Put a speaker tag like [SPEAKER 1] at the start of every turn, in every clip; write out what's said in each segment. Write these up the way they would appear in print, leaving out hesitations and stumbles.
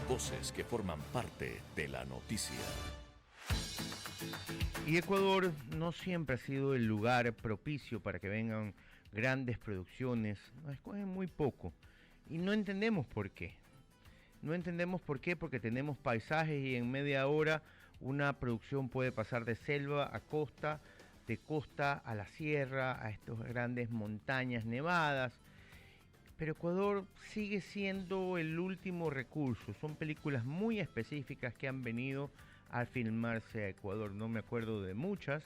[SPEAKER 1] Voces que forman parte de la noticia.
[SPEAKER 2] Y Ecuador no siempre ha sido el lugar propicio para que vengan grandes producciones, nos escogen muy poco y no entendemos por qué. No entendemos por qué, porque tenemos paisajes y en media hora una producción puede pasar de selva a costa, de costa a la sierra, a estas grandes montañas nevadas. Pero Ecuador sigue siendo el último recurso. Son películas muy específicas que han venido a filmarse a Ecuador. No me acuerdo de muchas,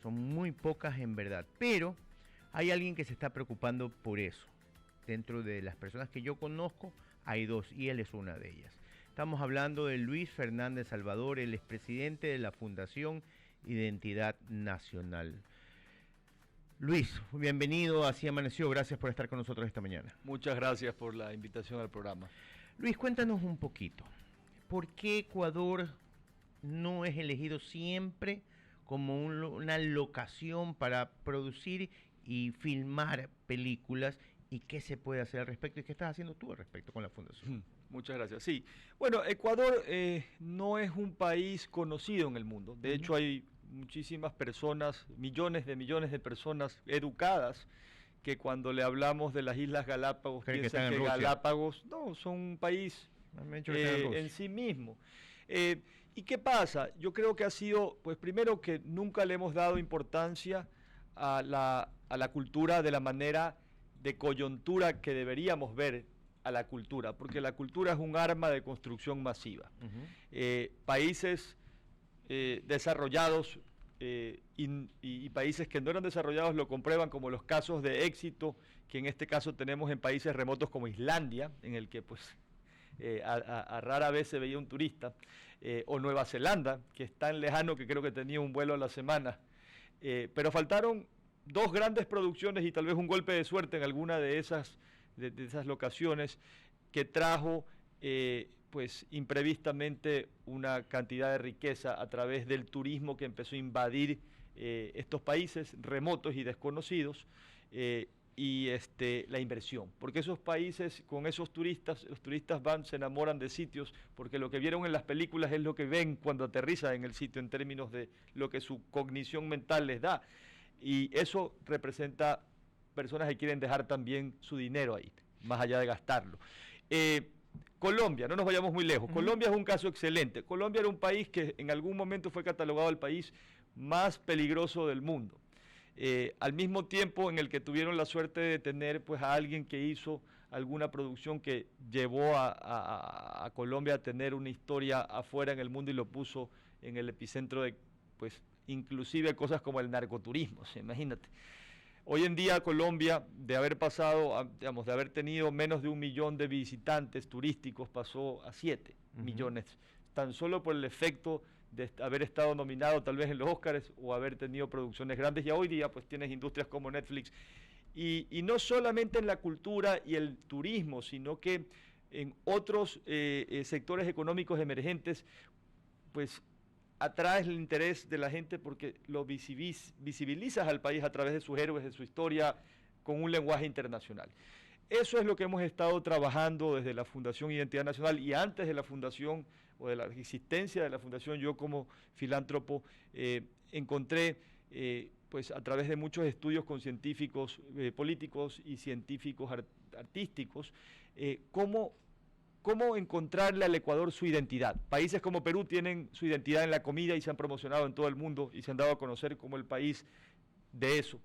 [SPEAKER 2] son muy pocas en verdad. Pero hay alguien que se está preocupando por eso. Dentro de las personas que yo conozco hay dos y él es una de ellas. Estamos hablando de Luis Fernández Salvador, el expresidente de la Fundación Identidad Nacional. Luis, bienvenido a Así Amaneció, gracias por estar con nosotros esta mañana.
[SPEAKER 3] Muchas gracias por la invitación al programa.
[SPEAKER 2] Luis, cuéntanos un poquito, ¿por qué Ecuador no es elegido siempre como una locación para producir y filmar películas? ¿Y qué se puede hacer al respecto? ¿Y qué estás haciendo tú al respecto con la Fundación?
[SPEAKER 3] Muchas gracias. Sí, bueno, Ecuador no es un país conocido en el mundo. De hecho, hay muchísimas personas, millones de personas educadas que cuando le hablamos de las Islas Galápagos piensan que Galápagos no son un país en sí mismo. ¿Y qué pasa? Yo creo que ha sido, pues primero que nunca le hemos dado importancia a la cultura de la manera de coyuntura que deberíamos ver a la cultura, porque la cultura es un arma de construcción masiva. Países desarrollados y países que no eran desarrollados lo comprueban, como los casos de éxito que en este caso tenemos en países remotos como Islandia, en el que pues a rara vez se veía un turista, o Nueva Zelanda, que es tan lejano que creo que tenía un vuelo a la semana, pero faltaron dos grandes producciones y tal vez un golpe de suerte en alguna de esas locaciones que trajo pues imprevistamente una cantidad de riqueza a través del turismo que empezó a invadir estos países remotos y desconocidos, y la inversión, porque esos países con esos turistas, los turistas van, se enamoran de sitios, porque lo que vieron en las películas es lo que ven cuando aterrizan en el sitio en términos de lo que su cognición mental les da. Y eso representa personas que quieren dejar también su dinero ahí, más allá de gastarlo. Colombia, no nos vayamos muy lejos. Colombia es un caso excelente. Colombia era un país que en algún momento fue catalogado el país más peligroso del mundo. Al mismo tiempo en el que tuvieron la suerte de tener pues a alguien que hizo alguna producción que llevó a Colombia a tener una historia afuera en el mundo y lo puso en el epicentro de pues inclusive cosas como el narcoturismo, ¿sí? Imagínate. Hoy en día Colombia, de haber pasado, digamos, de haber tenido menos de 1 millón de visitantes turísticos, pasó a 7 millones, tan solo por el efecto de haber estado nominado tal vez en los Óscares o haber tenido producciones grandes. Ya hoy día pues tienes industrias como Netflix, y no solamente en la cultura y el turismo, sino que en otros sectores económicos emergentes, pues atraes el interés de la gente porque lo visibilizas al país a través de sus héroes, de su historia, con un lenguaje internacional. Eso es lo que hemos estado trabajando desde la Fundación Identidad Nacional, y antes de la fundación o de la existencia de la fundación, yo como filántropo encontré pues a través de muchos estudios con científicos políticos y científicos artísticos, cómo encontrarle al Ecuador su identidad. Países como Perú tienen su identidad en la comida y se han promocionado en todo el mundo y se han dado a conocer como el país de eso.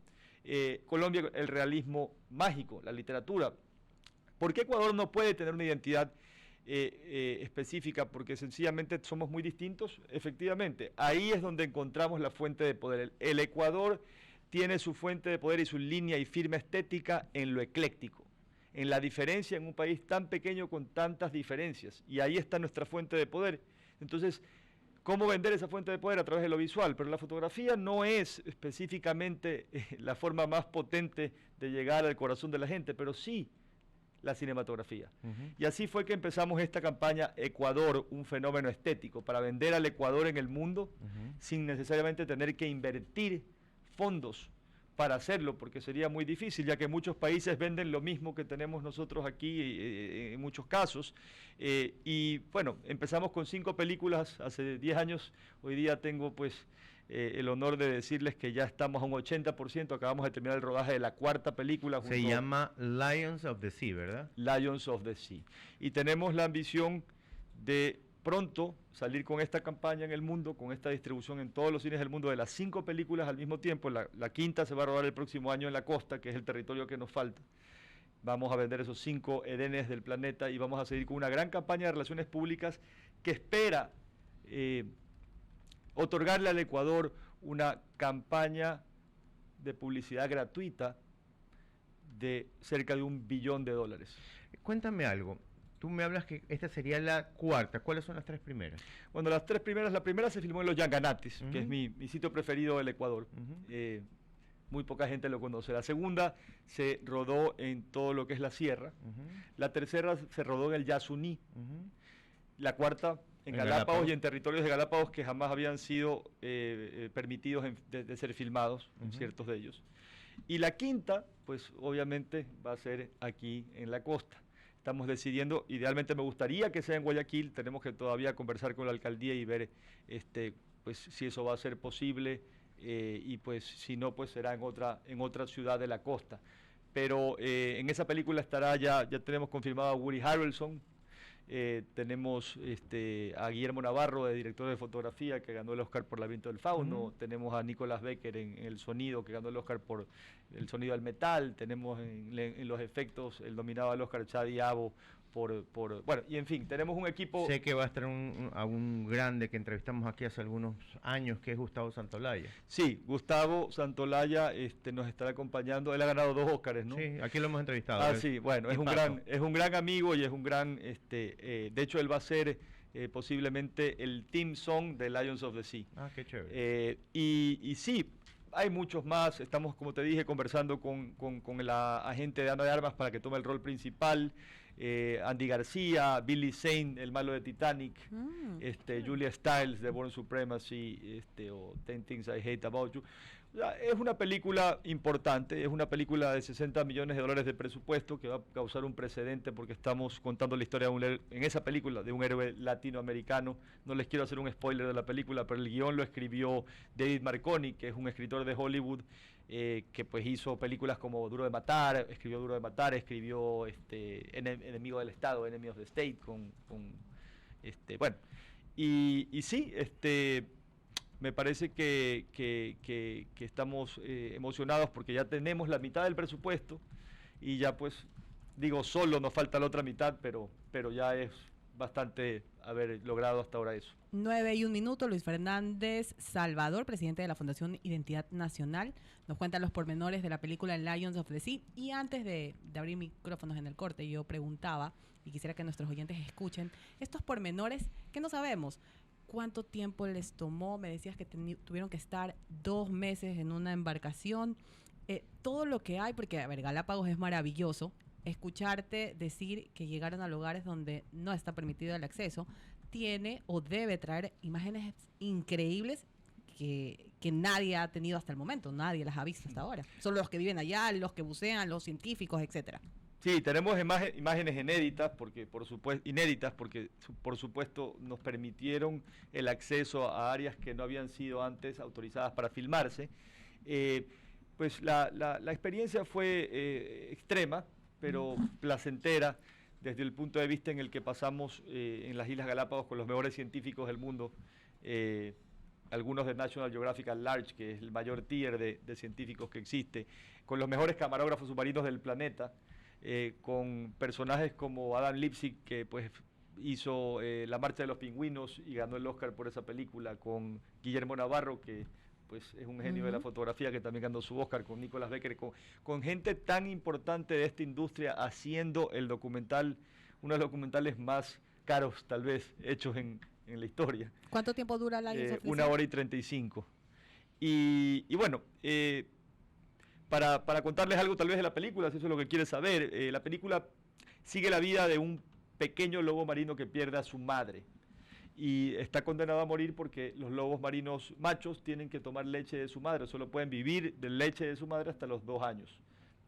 [SPEAKER 3] Colombia, el realismo mágico, la literatura. ¿Por qué Ecuador no puede tener una identidad específica? Porque sencillamente somos muy distintos. Efectivamente, ahí es donde encontramos la fuente de poder. El Ecuador tiene su fuente de poder y su línea y firme estética en lo ecléctico, en la diferencia, en un país tan pequeño con tantas diferencias, y ahí está nuestra fuente de poder. Entonces, ¿cómo vender esa fuente de poder? A través de lo visual, pero la fotografía no es específicamente la forma más potente de llegar al corazón de la gente, pero sí la cinematografía. Y así fue que empezamos esta campaña Ecuador, un fenómeno estético, para vender al Ecuador en el mundo sin necesariamente tener que invertir fondos para hacerlo, porque sería muy difícil, ya que muchos países venden lo mismo que tenemos nosotros aquí en muchos casos. Y bueno, empezamos con 5 películas hace 10 años, hoy día tengo pues el honor de decirles que ya estamos a un 80%, acabamos de terminar el rodaje de la 4ª película.
[SPEAKER 2] Se llama Lions of the Sea, ¿verdad?
[SPEAKER 3] Lions of the Sea. Y tenemos la ambición de pronto salir con esta campaña en el mundo, con esta distribución en todos los cines del mundo de las 5 películas al mismo tiempo. La 5ª se va a rodar el próximo año en la costa, que es el territorio que nos falta. Vamos a vender esos 5 Edenes del planeta y vamos a seguir con una gran campaña de relaciones públicas que espera otorgarle al Ecuador una campaña de publicidad gratuita de cerca de $1 billón.
[SPEAKER 2] Cuéntame algo. Tú me hablas que esta sería la 4ª. ¿Cuáles son las 3 primeras?
[SPEAKER 3] Bueno, las 3 primeras, la primera se filmó en Los Yanganates, que es mi sitio preferido del Ecuador. Muy poca gente lo conoce. La segunda se rodó en todo lo que es la sierra. La tercera se rodó en el Yasuní. La 4ª en Galápagos y en territorios de Galápagos que jamás habían sido permitidos de ser filmados, ciertos de ellos. Y la 5ª, pues obviamente va a ser aquí en la costa. Estamos decidiendo, idealmente me gustaría que sea en Guayaquil, tenemos que todavía conversar con la alcaldía y ver pues, si eso va a ser posible, y pues si no, pues será en otra ciudad de la costa. Pero en esa película estará ya tenemos confirmado a Woody Harrelson, tenemos a Guillermo Navarro, de director de fotografía, que ganó el Oscar por Laberinto del Fauno. Tenemos a Nicolas Becker en el sonido, que ganó el Oscar por el sonido del metal. Tenemos en los efectos el nominado al Oscar Chadi Abo bueno, y en fin, tenemos un equipo.
[SPEAKER 2] Sé que va a estar a un grande que entrevistamos aquí hace algunos años, que es Gustavo Santolaya.
[SPEAKER 3] Sí, Gustavo Santolaya nos estará acompañando. Él ha ganado 2 Óscares, ¿no?
[SPEAKER 2] Sí, aquí lo hemos entrevistado.
[SPEAKER 3] Ah, sí, bueno, es un gran amigo y es un gran, de hecho él va a ser posiblemente el theme song de Lions of the Sea.
[SPEAKER 2] Ah, qué chévere.
[SPEAKER 3] Y sí, hay muchos más. Estamos, como te dije, conversando con la agente de Ana de Armas para que tome el rol principal. Andy García, Billy Zane, el malo de Titanic, Julia Stiles de Born Supremacy, o 10 Things I Hate About You. O sea, es una película importante, es una película de $60 millones de presupuesto que va a causar un precedente porque estamos contando la historia en esa película de un héroe latinoamericano. No les quiero hacer un spoiler de la película, pero el guión lo escribió David Marconi, que es un escritor de Hollywood, que pues hizo películas como Duro de Matar, escribió Enemigo del Estado, Enemy of the State, bueno, y sí, me parece que estamos emocionados porque ya tenemos la mitad del presupuesto y ya pues, digo, solo nos falta la otra mitad, pero ya es bastante haber logrado hasta ahora eso.
[SPEAKER 4] 9:01, Luis Fernández Salvador, presidente de la Fundación Identidad Nacional, nos cuenta los pormenores de la película Lions of the Sea. Y antes de abrir micrófonos en el corte, yo preguntaba, y quisiera que nuestros oyentes escuchen, estos pormenores que no sabemos. ¿Cuánto tiempo les tomó? Me decías que tuvieron que estar 2 meses en una embarcación. Todo lo que hay, porque, a ver, Galápagos es maravilloso. Escucharte decir que llegaron a lugares donde no está permitido el acceso, tiene o debe traer imágenes increíbles que nadie ha tenido hasta el momento, nadie las ha visto hasta ahora. Solo los que viven allá, los que bucean, los científicos, etcétera.
[SPEAKER 3] Sí, tenemos imágenes inéditas porque por supuesto nos permitieron el acceso a áreas que no habían sido antes autorizadas para filmarse. Pues la experiencia fue extrema, pero placentera desde el punto de vista en el que pasamos en las Islas Galápagos con los mejores científicos del mundo, algunos de National Geographic at Large, que es el mayor tier de científicos que existe, con los mejores camarógrafos submarinos del planeta, con personajes como Adam Lipsy, que pues hizo La Marcha de los Pingüinos y ganó el Oscar por esa película, con Guillermo Navarro, que pues es un genio de la fotografía, que también ganó su Oscar, con Nicolas Becker, con gente tan importante de esta industria haciendo el documental, uno de los documentales más caros tal vez hechos en la historia.
[SPEAKER 4] ¿Cuánto tiempo dura la
[SPEAKER 3] 1 hora y 35. Y bueno, para contarles algo tal vez de la película, si eso es lo que quieres saber, la película sigue la vida de un pequeño lobo marino que pierde a su madre. y está condenado a morir porque los lobos marinos machos tienen que tomar leche de su madre, solo pueden vivir de leche de su madre hasta los 2 años.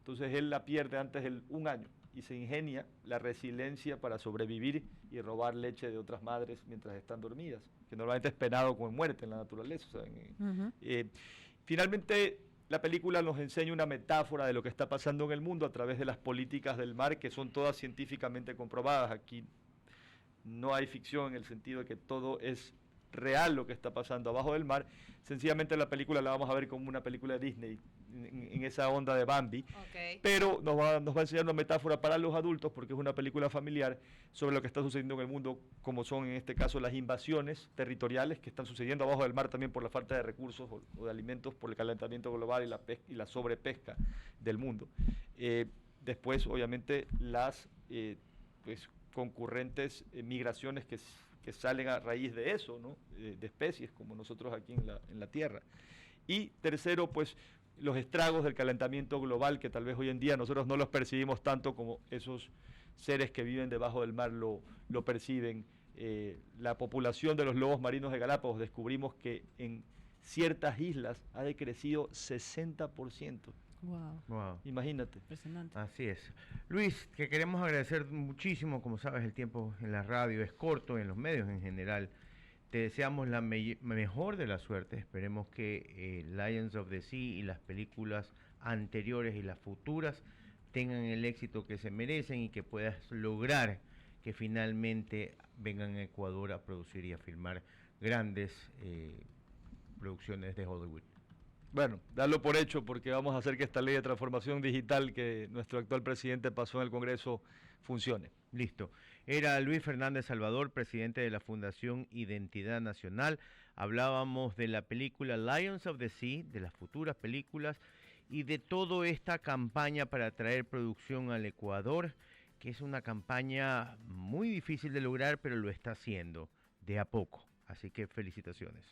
[SPEAKER 3] Entonces él la pierde antes del 1 año y se ingenia la resiliencia para sobrevivir y robar leche de otras madres mientras están dormidas, que normalmente es penado con muerte en la naturaleza. O sea, finalmente, la película nos enseña una metáfora de lo que está pasando en el mundo a través de las políticas del mar, que son todas científicamente comprobadas. Aquí no hay ficción en el sentido de que todo es real lo que está pasando abajo del mar. Sencillamente la película la vamos a ver como una película de Disney, en esa onda de Bambi, pero nos va a enseñar una metáfora para los adultos, porque es una película familiar sobre lo que está sucediendo en el mundo, como son en este caso las invasiones territoriales que están sucediendo abajo del mar también por la falta de recursos o de alimentos, por el calentamiento global y la sobrepesca del mundo. Después, obviamente, las pues, concurrentes migraciones que salen a raíz de eso, ¿no? De especies como nosotros aquí en la Tierra. Y tercero, pues los estragos del calentamiento global, que tal vez hoy en día nosotros no los percibimos tanto como esos seres que viven debajo del mar lo perciben. La población de los lobos marinos de Galápagos, descubrimos que en ciertas islas ha decrecido 60%.
[SPEAKER 4] Wow.
[SPEAKER 3] Imagínate.
[SPEAKER 4] Impresionante.
[SPEAKER 2] Así es. Luis, que queremos agradecer muchísimo, como sabes, el tiempo en la radio es corto, en los medios en general. Te deseamos la mejor de la suerte. Esperemos que Lions of the Sea y las películas anteriores y las futuras tengan el éxito que se merecen y que puedas lograr que finalmente vengan a Ecuador a producir y a filmar grandes producciones de Hollywood.
[SPEAKER 3] Bueno, darlo por hecho porque vamos a hacer que esta ley de transformación digital que nuestro actual presidente pasó en el Congreso funcione.
[SPEAKER 2] Listo. Era Luis Fernández Salvador, presidente de la Fundación Identidad Nacional. Hablábamos de la película Lions of the Sea, de las futuras películas y de toda esta campaña para traer producción al Ecuador, que es una campaña muy difícil de lograr, pero lo está haciendo de a poco. Así que felicitaciones.